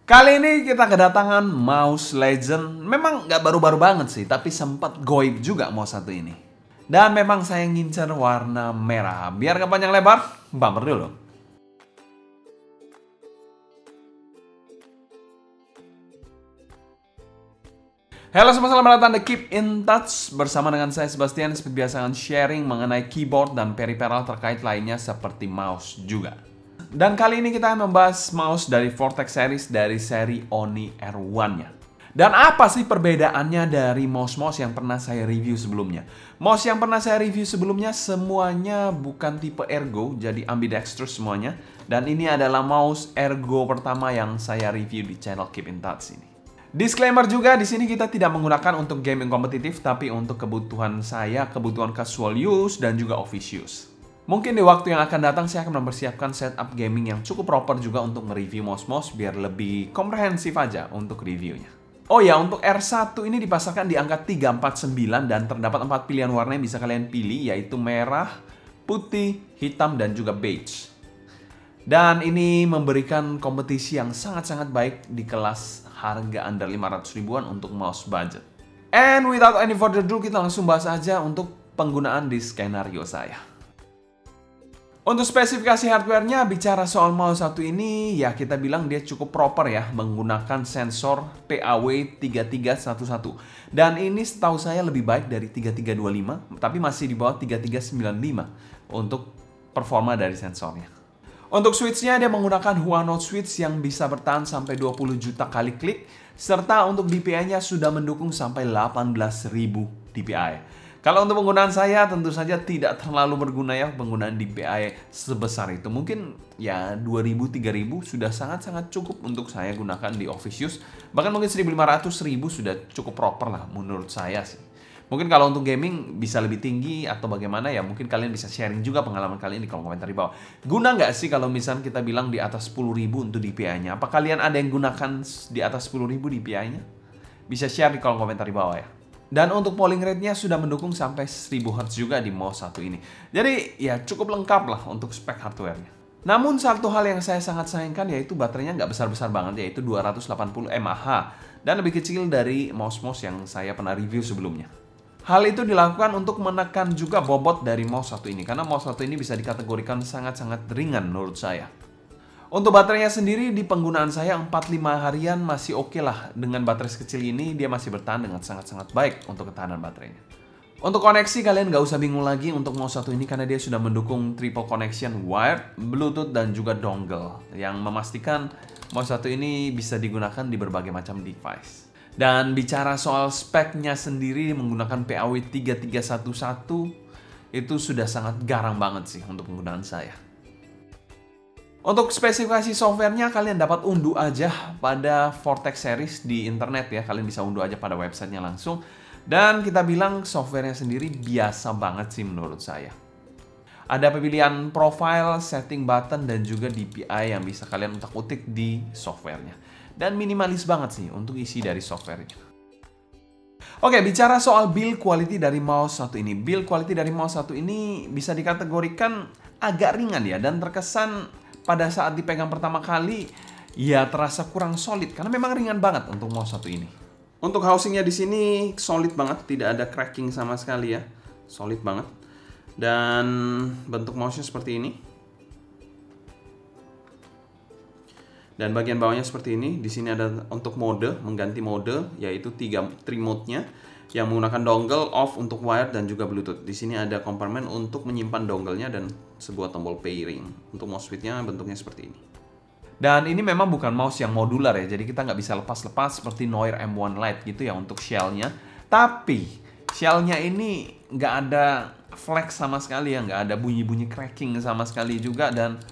Kali ini kita kedatangan mouse legend. Memang nggak baru-baru banget sih, tapi sempat goib juga mouse satu ini. Dan memang saya ngincer warna merah. Biar nggak panjang lebar, bumper dulu. Halo semua, selamat datang di Keep in Touch. Bersama dengan saya Sebastian, seperti biasa akan sharing mengenai keyboard dan peripheral terkait lainnya seperti mouse juga. Dan kali ini kita akan membahas mouse dari Vortex series dari seri Oni R1-nya. Dan apa sih perbedaannya dari mouse-mouse yang pernah saya review sebelumnya? Mouse yang pernah saya review sebelumnya semuanya bukan tipe ergo, jadi ambidextrous semuanya. Dan ini adalah mouse ergo pertama yang saya review di channel Keep in Touch ini. Disclaimer juga, di sini kita tidak menggunakan untuk gaming kompetitif, tapi untuk kebutuhan saya, kebutuhan casual use dan juga office use. Mungkin di waktu yang akan datang saya akan mempersiapkan setup gaming yang cukup proper juga untuk mereview mouse-mouse biar lebih komprehensif aja untuk reviewnya. Oh ya, untuk R1 ini dipasarkan di angka 349 dan terdapat 4 pilihan warna yang bisa kalian pilih, yaitu merah, putih, hitam, dan juga beige. Dan ini memberikan kompetisi yang sangat-sangat baik di kelas harga under 500 ribuan untuk mouse budget. And without any further ado, kita langsung bahas aja untuk penggunaan di skenario saya. Untuk spesifikasi hardware-nya, bicara soal mouse satu ini, ya kita bilang dia cukup proper ya, menggunakan sensor PAW3311. Dan ini setahu saya lebih baik dari 3325, tapi masih di bawah 3395 untuk performa dari sensornya. Untuk switch-nya dia menggunakan Huanout switch yang bisa bertahan sampai 20 juta kali klik, serta untuk DPI-nya sudah mendukung sampai 18.000 DPI. Kalau untuk penggunaan saya tentu saja tidak terlalu berguna ya penggunaan DPI sebesar itu. Mungkin ya 2000-3000 sudah sangat-sangat cukup untuk saya gunakan di office use. Bahkan mungkin 1500-1000 sudah cukup proper lah menurut saya sih. Mungkin kalau untuk gaming bisa lebih tinggi atau bagaimana ya, mungkin kalian bisa sharing juga pengalaman kalian di kolom komentar di bawah. Guna nggak sih kalau misalnya kita bilang di atas 10.000 untuk DPI-nya? Apa kalian ada yang gunakan di atas 10.000 DPI-nya? Bisa share di kolom komentar di bawah ya. Dan untuk polling rate-nya sudah mendukung sampai 1000 Hz juga di mouse satu ini. Jadi ya cukup lengkap lah untuk spek hardware-nya. Namun satu hal yang saya sangat sayangkan yaitu baterainya nggak besar-besar banget, yaitu 280 mAh. Dan lebih kecil dari mouse-mouse yang saya pernah review sebelumnya. Hal itu dilakukan untuk menekan juga bobot dari mouse satu ini, karena mouse satu ini bisa dikategorikan sangat-sangat ringan menurut saya. Untuk baterainya sendiri di penggunaan saya 4-5 harian masih oke lah. Dengan baterai sekecil ini dia masih bertahan dengan sangat-sangat baik untuk ketahanan baterainya. Untuk koneksi kalian nggak usah bingung lagi untuk mouse satu ini karena dia sudah mendukung triple connection wired, Bluetooth, dan juga dongle yang memastikan mouse satu ini bisa digunakan di berbagai macam device. Dan bicara soal speknya sendiri menggunakan PAW3311 itu sudah sangat garang banget sih untuk penggunaan saya. Untuk spesifikasi softwarenya kalian dapat unduh aja pada Vortex series di internet ya. Kalian bisa unduh aja pada websitenya langsung. Dan kita bilang softwarenya sendiri biasa banget sih menurut saya. Ada pemilihan profile, setting button, dan juga DPI yang bisa kalian utak-utik di softwarenya. Dan minimalis banget sih untuk isi dari softwarenya. Oke, bicara soal build quality dari mouse satu ini. Build quality dari mouse satu ini bisa dikategorikan agak ringan ya. Dan terkesan pada saat dipegang pertama kali, ya terasa kurang solid. Karena memang ringan banget untuk mouse satu ini. Untuk housingnya di sini solid banget. Tidak ada cracking sama sekali ya. Solid banget. Dan bentuk mouse-nya seperti ini. Dan bagian bawahnya seperti ini. Di sini ada untuk mode, mengganti mode, yaitu 3 mode-nya yang menggunakan dongle, off untuk wire dan juga Bluetooth. Di sini ada kompartemen untuk menyimpan dongle-nya dan sebuah tombol pairing. Untuk mouse speed-nya bentuknya seperti ini. Dan ini memang bukan mouse yang modular ya, jadi kita nggak bisa lepas-lepas seperti Noir M1 Lite gitu ya untuk shell-nya. Tapi shell-nya ini nggak ada flex sama sekali ya, nggak ada bunyi-bunyi cracking sama sekali juga, dan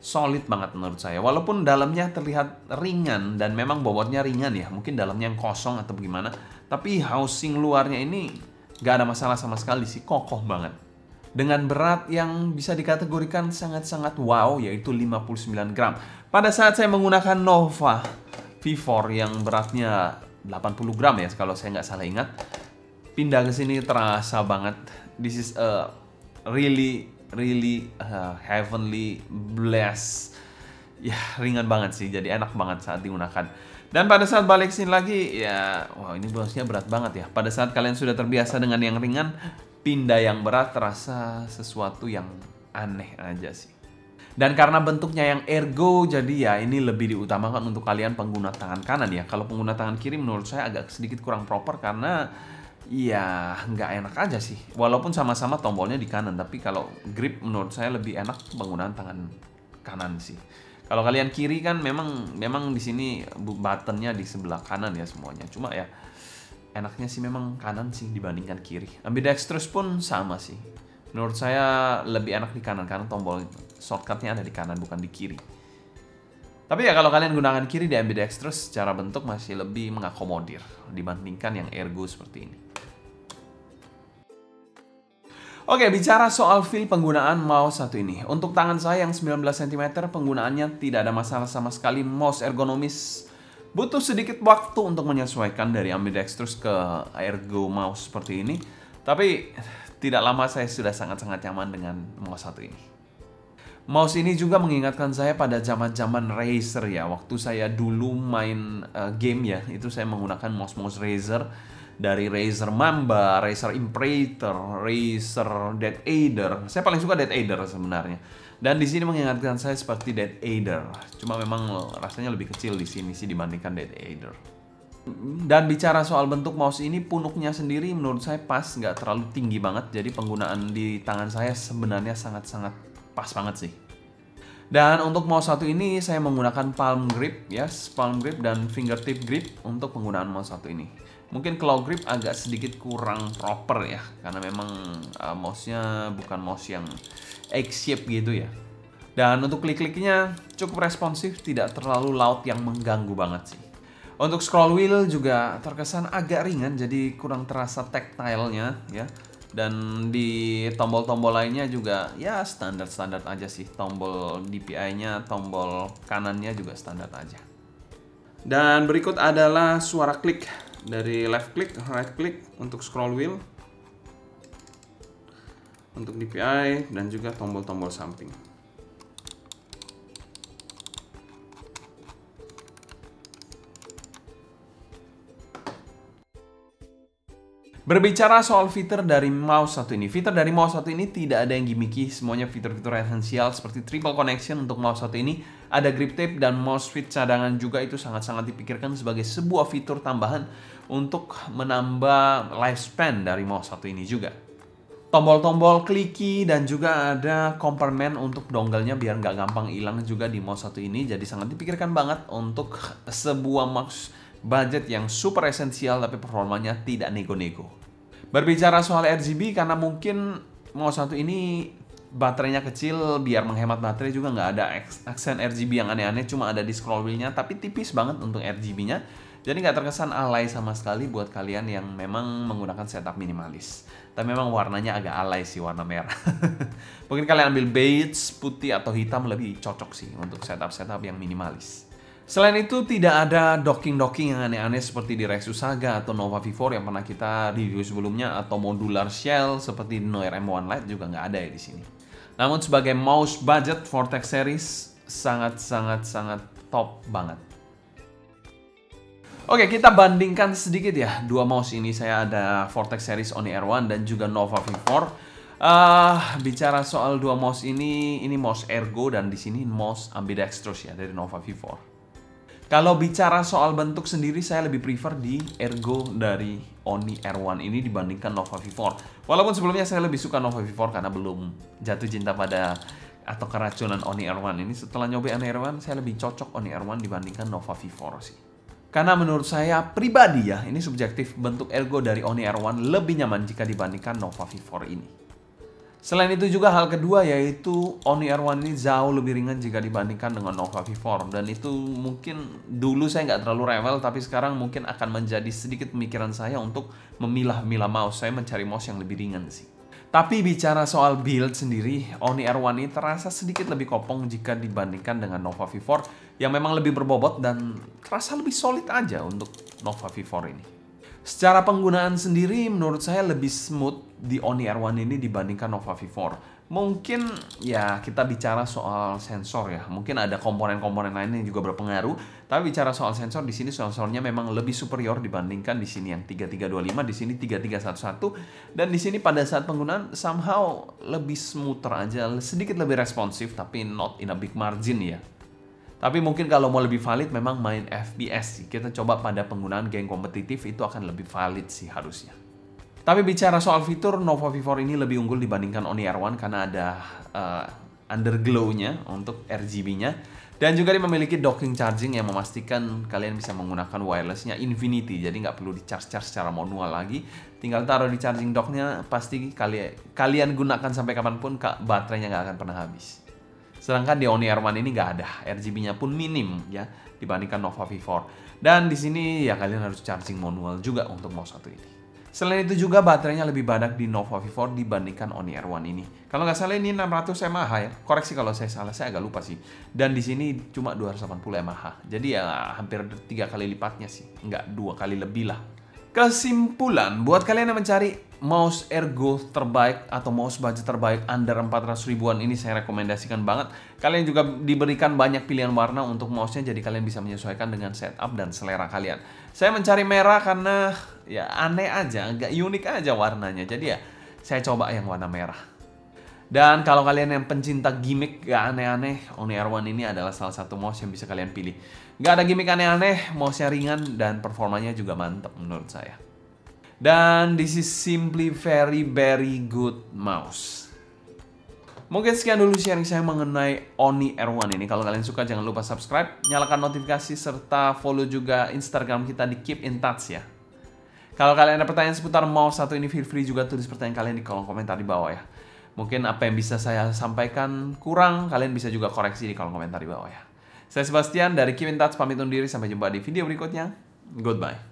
solid banget menurut saya. Walaupun dalamnya terlihat ringan dan memang bobotnya ringan ya. Mungkin dalamnya yang kosong atau bagaimana. Tapi housing luarnya ini gak ada masalah sama sekali sih. Kokoh banget. Dengan berat yang bisa dikategorikan sangat-sangat wow, yaitu 59 gram. Pada saat saya menggunakan Nova V4 yang beratnya 80 gram ya, kalau saya nggak salah ingat. Pindah ke sini terasa banget. This is a really heavenly blessed ya ringan banget sih, jadi enak banget saat digunakan. Dan pada saat balik sini lagi, ya, wah ini mouse-nya berat banget ya. Pada saat kalian sudah terbiasa dengan yang ringan, pindah yang berat terasa sesuatu yang aneh aja sih. Dan karena bentuknya yang ergo, jadi ya ini lebih diutamakan untuk kalian pengguna tangan kanan ya. Kalau pengguna tangan kiri menurut saya agak sedikit kurang proper karena ya nggak enak aja sih. Walaupun sama-sama tombolnya di kanan, tapi kalau grip menurut saya lebih enak penggunaan tangan kanan sih. Kalau kalian kiri kan memang di sini buttonnya di sebelah kanan ya semuanya. Cuma ya enaknya sih memang kanan sih dibandingkan kiri. Ambidextrous pun sama sih. Menurut saya lebih enak di kanan karena tombol shortcutnya ada di kanan bukan di kiri. Tapi ya kalau kalian gunakan kiri di ambidextrous secara bentuk masih lebih mengakomodir dibandingkan yang ergo seperti ini. Oke, bicara soal feel penggunaan mouse satu ini. Untuk tangan saya yang 19 cm penggunaannya tidak ada masalah sama sekali. Mouse ergonomis, butuh sedikit waktu untuk menyesuaikan dari ambidextrous ke ergo mouse seperti ini. Tapi tidak lama saya sudah sangat-sangat nyaman dengan mouse satu ini. Mouse ini juga mengingatkan saya pada zaman-zaman Razer ya. Waktu saya dulu main game ya, itu saya menggunakan mouse Razer. Dari Razer Mamba, Razer Imperator, Razer Dead Aider. Saya paling suka Dead Aider sebenarnya. Dan di sini mengingatkan saya seperti Dead Aider. Cuma memang rasanya lebih kecil di sini sih dibandingkan Dead Aider. Dan bicara soal bentuk mouse ini, punuknya sendiri menurut saya pas, nggak terlalu tinggi banget. Jadi penggunaan di tangan saya sebenarnya sangat-sangat pas banget sih. Dan untuk mouse satu ini saya menggunakan palm grip, yes, palm grip dan fingertip grip untuk penggunaan mouse satu ini. Mungkin claw grip agak sedikit kurang proper ya, karena memang mouse-nya bukan mouse yang X-shape gitu ya. Dan untuk klik-kliknya cukup responsif, tidak terlalu loud yang mengganggu banget sih. Untuk scroll wheel juga terkesan agak ringan, jadi kurang terasa tactile-nya ya. Dan di tombol-tombol lainnya juga ya standar-standar aja sih. Tombol DPI-nya, tombol kanannya juga standar aja. Dan berikut adalah suara klik dari left click, right click untuk scroll wheel, untuk DPI dan juga tombol-tombol samping. Berbicara soal fitur dari mouse satu ini, fitur dari mouse satu ini tidak ada yang gimmicky, semuanya fitur-fitur esensial seperti triple connection untuk mouse satu ini, ada grip tape dan mouse fit cadangan juga itu sangat-sangat dipikirkan sebagai sebuah fitur tambahan untuk menambah lifespan dari mouse satu ini juga. Tombol-tombol clicky dan juga ada compartment untuk dongle-nya biar nggak gampang hilang juga di mouse satu ini, jadi sangat dipikirkan banget untuk sebuah mouse budget yang super esensial tapi performanya tidak nego-nego. Berbicara soal RGB, karena mungkin mouse satu ini baterainya kecil, biar menghemat baterai juga nggak ada aksen RGB yang aneh-aneh, cuma ada di scroll wheel-nya, tapi tipis banget untuk RGB-nya. Jadi nggak terkesan alay sama sekali buat kalian yang memang menggunakan setup minimalis. Tapi memang warnanya agak alay sih, warna merah. Mungkin kalian ambil beige, putih, atau hitam lebih cocok sih untuk setup-setup yang minimalis. Selain itu tidak ada docking-docking yang aneh-aneh seperti di Rexus Saga atau Nova V4 yang pernah kita review sebelumnya, atau modular shell seperti di Noir M1 Lite juga nggak ada ya di sini. Namun sebagai mouse budget Vortex series sangat top banget. Oke, kita bandingkan sedikit ya dua mouse ini. Saya ada Vortex series Oni R1 dan juga Nova V4. Bicara soal dua mouse ini mouse ergo dan di sini mouse ambidextrous ya dari Nova V4. Kalau bicara soal bentuk sendiri, saya lebih prefer di ergo dari Oni R1 ini dibandingkan Nova V4. Walaupun sebelumnya saya lebih suka Nova V4 karena belum jatuh cinta pada atau keracunan Oni R1 ini. Setelah nyoba Oni R1, saya lebih cocok Oni R1 dibandingkan Nova V4 sih. Karena menurut saya pribadi ya, ini subjektif, bentuk ergo dari Oni R1 lebih nyaman jika dibandingkan Nova V4 ini. Selain itu juga hal kedua yaitu Oni R1 ini jauh lebih ringan jika dibandingkan dengan Nova V4. Dan itu mungkin dulu saya nggak terlalu rewel, tapi sekarang mungkin akan menjadi sedikit pemikiran saya untuk memilah-milah mouse. Saya mencari mouse yang lebih ringan sih. Tapi bicara soal build sendiri, Oni R1 ini terasa sedikit lebih kopong jika dibandingkan dengan Nova V4 yang memang lebih berbobot dan terasa lebih solid aja untuk Nova V4 ini. Secara penggunaan sendiri menurut saya lebih smooth di Oni R1 ini dibandingkan Nova V4. Mungkin ya kita bicara soal sensor ya. Mungkin ada komponen-komponen lain yang juga berpengaruh. Tapi bicara soal sensor, di sini sensornya memang lebih superior dibandingkan di sini yang 3325, di sini 3311, dan di sini pada saat penggunaan somehow lebih smoother aja, sedikit lebih responsif, tapi not in a big margin ya. Tapi mungkin kalau mau lebih valid memang main FPS sih. Kita coba pada penggunaan game kompetitif itu akan lebih valid sih harusnya. Tapi bicara soal fitur, Nova V4 ini lebih unggul dibandingkan Oni R1 karena ada underglow-nya untuk RGB-nya. Dan juga dia memiliki docking charging yang memastikan kalian bisa menggunakan wireless-nya infinity. Jadi nggak perlu di-charge secara manual lagi. Tinggal taruh di charging dock-nya, pasti kalian gunakan sampai kapanpun, baterainya nggak akan pernah habis. Sedangkan di Oni R1 ini nggak ada, RGB-nya pun minim ya dibandingkan Nova V4. Dan di sini ya kalian harus charging manual juga untuk mouse satu ini. Selain itu juga baterainya lebih banyak di Nova V4 dibandingkan Oni R1 ini. Kalau nggak salah ini 600 mAh ya. Koreksi kalau saya salah, saya agak lupa sih. Dan di sini cuma 280 mAh. Jadi ya hampir 3 kali lipatnya sih. Nggak 2 kali lebih lah. Kesimpulan, buat kalian yang mencari mouse ergo terbaik atau mouse budget terbaik under 400 ribuan ini saya rekomendasikan banget. Kalian juga diberikan banyak pilihan warna untuk mouse-nya, jadi kalian bisa menyesuaikan dengan setup dan selera kalian. Saya mencari merah karena ya aneh aja, agak unik aja warnanya. Jadi ya saya coba yang warna merah. Dan kalau kalian yang pencinta gimmick gak aneh-aneh, Oni R1 ini adalah salah satu mouse yang bisa kalian pilih. Gak ada gimmick aneh-aneh, mouse-nya ringan dan performanya juga mantap menurut saya. Dan this is simply very good mouse. Mungkin sekian dulu sharing saya mengenai Oni R1 ini. Kalau kalian suka jangan lupa subscribe, nyalakan notifikasi, serta follow juga Instagram kita di Keep in Touch ya. Kalau kalian ada pertanyaan seputar mouse satu ini, feel free juga tulis pertanyaan kalian di kolom komentar di bawah ya. Mungkin apa yang bisa saya sampaikan kurang, kalian bisa juga koreksi di kolom komentar di bawah ya. Saya Sebastian dari Keep in Touch, pamit undur diri, sampai jumpa di video berikutnya. Goodbye.